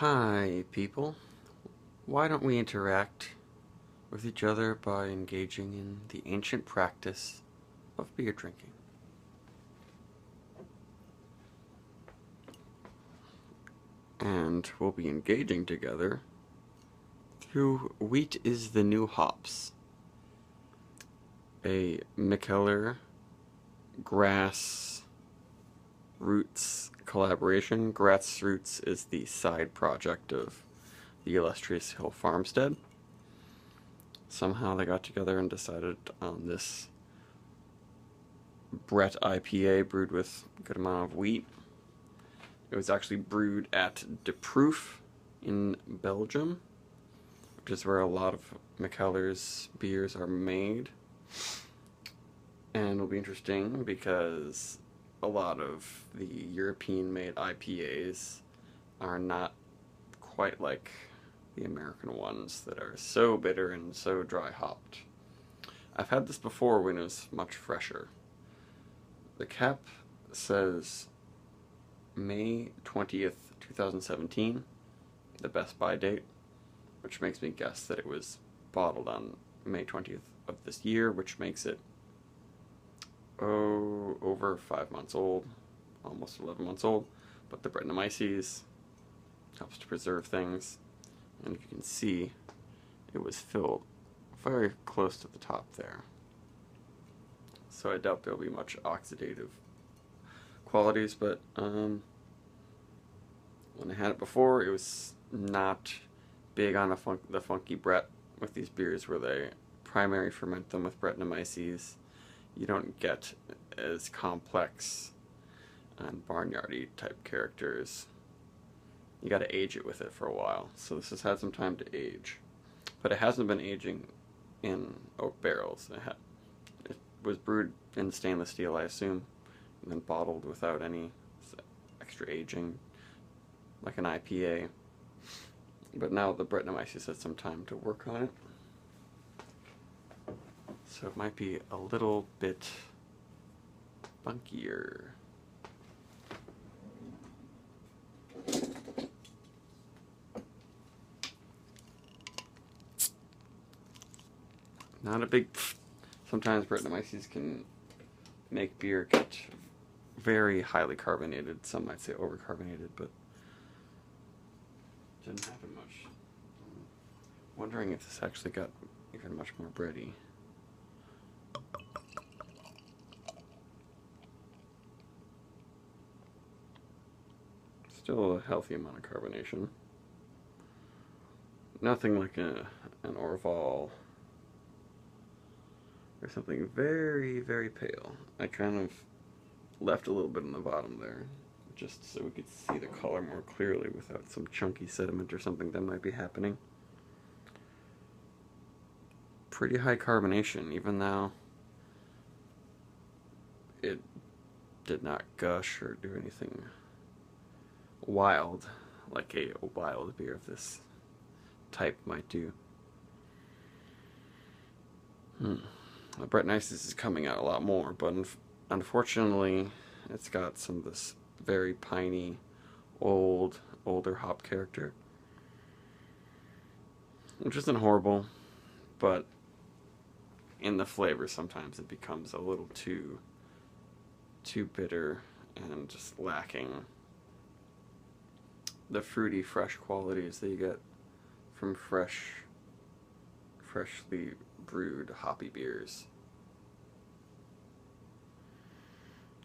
Hi, people. Why don't we interact with each other by engaging in the ancient practice of beer drinking? And we'll be engaging together through Wheat is the New Hops, a Mikkeller Grassroots collaboration. Grassroots is the side project of the illustrious Hill Farmstead. Somehow they got together and decided on this Brett IPA brewed with a good amount of wheat. It was actually brewed at De Proof in Belgium, which is where a lot of Mikkeller's beers are made. And it'll be interesting because a lot of the European-made IPAs are not quite like the American ones that are so bitter and so dry hopped. I've had this before when it was much fresher. The cap says May 20th, 2017, the best buy date, which makes me guess that it was bottled on May 20th of this year, which makes it over 5 months old, almost 11 months old. But the Brettanomyces helps to preserve things, and if you can see, it was filled very close to the top there. So I doubt there'll be much oxidative qualities, but when I had it before, it was not big on the funky Brett with these beers where they primary ferment them with Brettanomyces. You don't get as complex and barnyardy type characters. You gotta age it with it for a while. So this has had some time to age. But it hasn't been aging in oak barrels. It was brewed in stainless steel, I assume, and then bottled without any extra aging, like an IPA. But now the Brettanomyces has some time to work on it. So it might be a little bit funkier. Not a big... Sometimes Brettanomyces can make beer get very highly carbonated. Some might say overcarbonated, but didn't happen much. Wondering if this actually got even much more bready. Still a healthy amount of carbonation. Nothing like an Orval or something very, very pale. I kind of left a little bit in the bottom there, just so we could see the color more clearly without some chunky sediment or something that might be happening. Pretty high carbonation, even though it did not gush or do anything wild like a wild beer of this type might do. The Brettanomyces is coming out a lot more, but unfortunately it's got some of this very piney, older hop character, which isn't horrible, but in the flavor sometimes it becomes a little too bitter and just lacking the fruity, fresh qualities that you get from freshly brewed hoppy beers.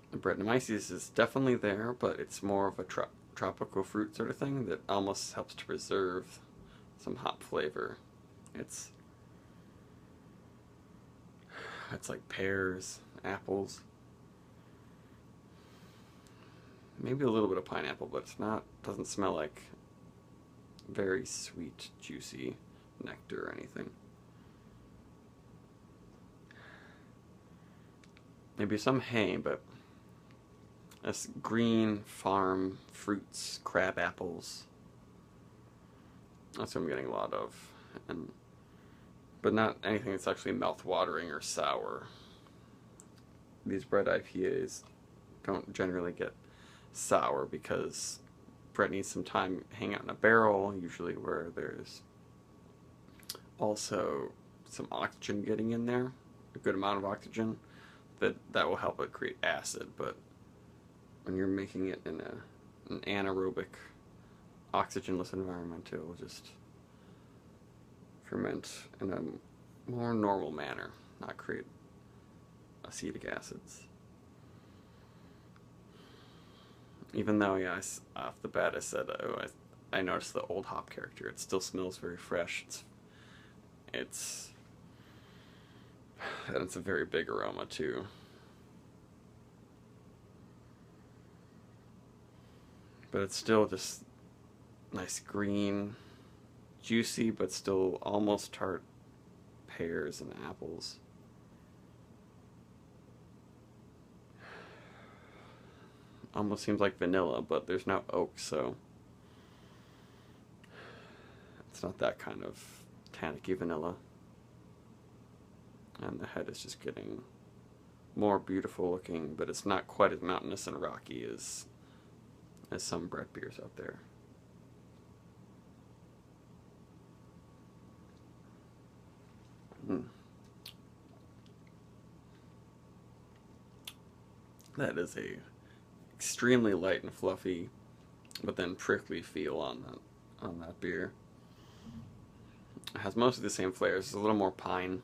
The Brettanomyces is definitely there, but it's more of a tropical fruit sort of thing that almost helps to preserve some hop flavor. It's like pears, apples, maybe a little bit of pineapple, but doesn't smell like very sweet, juicy nectar or anything. Maybe some hay, but this green farm fruits, crab apples, that's what I'm getting a lot of. But not anything that's actually mouth-watering or sour. These Brett IPAs don't generally get sour because Brett needs some time hanging out in a barrel, usually where there's also some oxygen getting in there, a good amount of oxygen, that will help it create acid. But when you're making it in an anaerobic, oxygenless environment, it will just ferment in a more normal manner, not create acetic acids. Even though, yeah, off the bat I said, oh, I noticed the old hop character. It still smells very fresh. And it's a very big aroma too. But it's still just nice green, juicy, but still almost tart pears and apples. Almost seems like vanilla, but there's no oak, so it's not that kind of tannicky vanilla. And the head is just getting more beautiful looking, but it's not quite as mountainous and rocky as some Brett beers out there. That is a extremely light and fluffy, but then prickly feel on that beer. It has mostly the same flavors. It's a little more pine.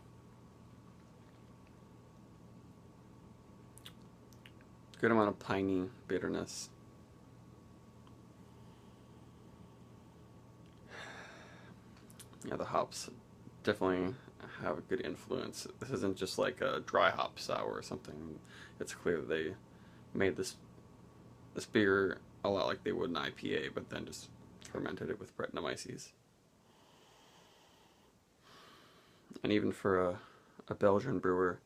Good amount of piney bitterness. Yeah, the hops definitely have a good influence. This isn't just like a dry hop sour or something. It's clear that they made this beer a lot like they would an IPA, but then just fermented it with Brettanomyces. And even for a Belgian brewer,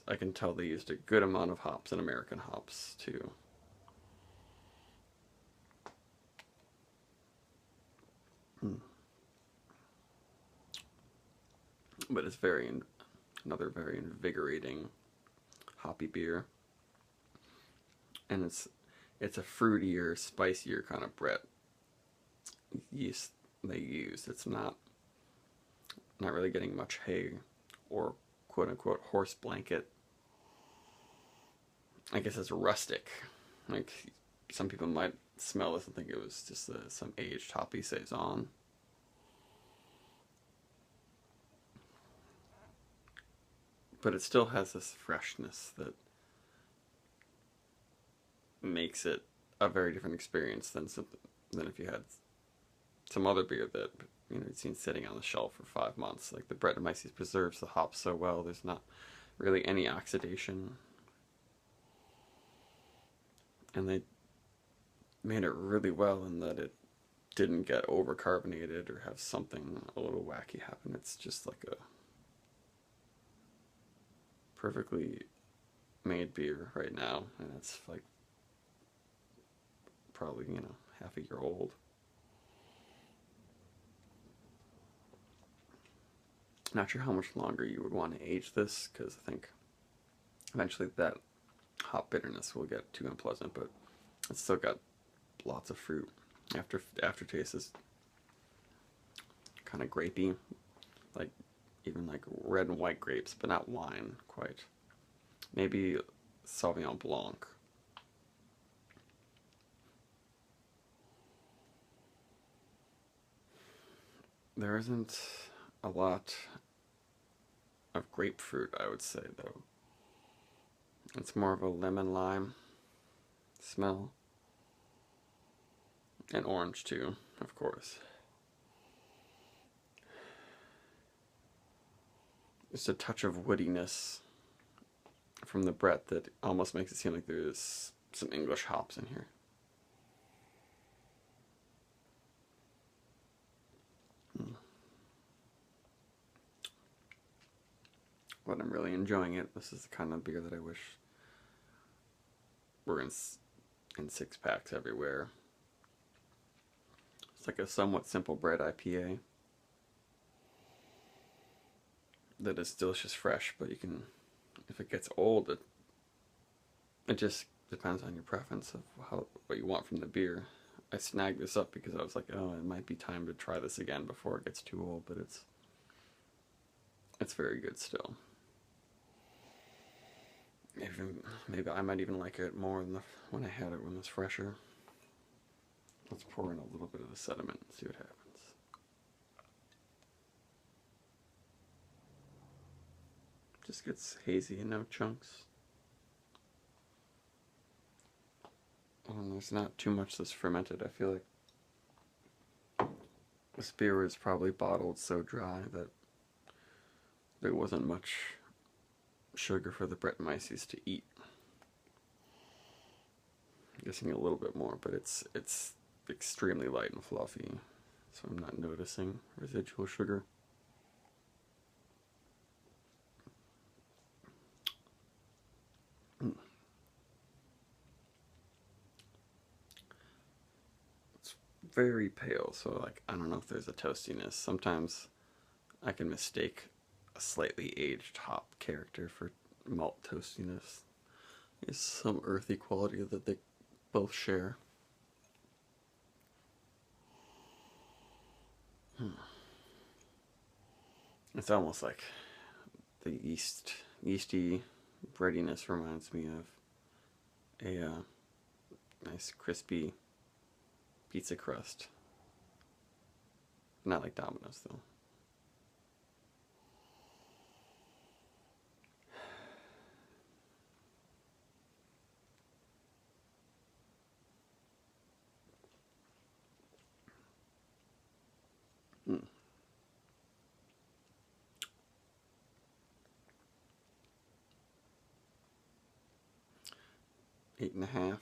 I can tell they used a good amount of hops and American hops too. But it's another very invigorating hoppy beer. And it's a fruitier, spicier kind of Brett yeast they use. It's not really getting much hay or quote-unquote horse blanket. I guess it's rustic. Like, some people might smell this and think it was just some aged hoppy saison. But it still has this freshness that makes it a very different experience than if you had some other beer that you'd seen sitting on the shelf for 5 months. Like the Brettanomyces preserves the hops so well. There's not really any oxidation, and they made it really well in that it didn't get overcarbonated or have something a little wacky happen. It's just like a perfectly made beer right now, and it's like probably half a year old. Not sure how much longer you would want to age this, because I think eventually that hop bitterness will get too unpleasant, but it's still got lots of fruit. Aftertaste is kind of grapey, like even like red and white grapes, but not wine quite. Maybe Sauvignon Blanc. There isn't a lot of grapefruit, I would say, though. It's more of a lemon lime smell. And orange, too, of course. Just a touch of woodiness from the Brett that almost makes it seem like there's some English hops in here. But I'm really enjoying it. This is the kind of beer that I wish were in 6-packs everywhere. It's like a somewhat simple Brett IPA that is delicious fresh, but you can, if it gets old, it just depends on your preference of what you want from the beer. I snagged this up because I was like, oh, it might be time to try this again before it gets too old, but it's very good still. Maybe I might even like it more than when I had it when it was fresher. Let's pour in a little bit of the sediment and see what happens. Just gets hazy and no chunks. And there's not too much that's fermented. I feel like this beer was probably bottled so dry that there wasn't much sugar for the Brettanomyces to eat. I'm guessing a little bit more, but it's extremely light and fluffy, so I'm not noticing residual sugar. It's very pale, so like I don't know if there's a toastiness. Sometimes I can mistake a slightly aged hop character for malt toastiness. There's some earthy quality that they both share. It's almost like the yeasty breadiness reminds me of a nice crispy pizza crust. Not like Domino's though. Hmm. 8.5.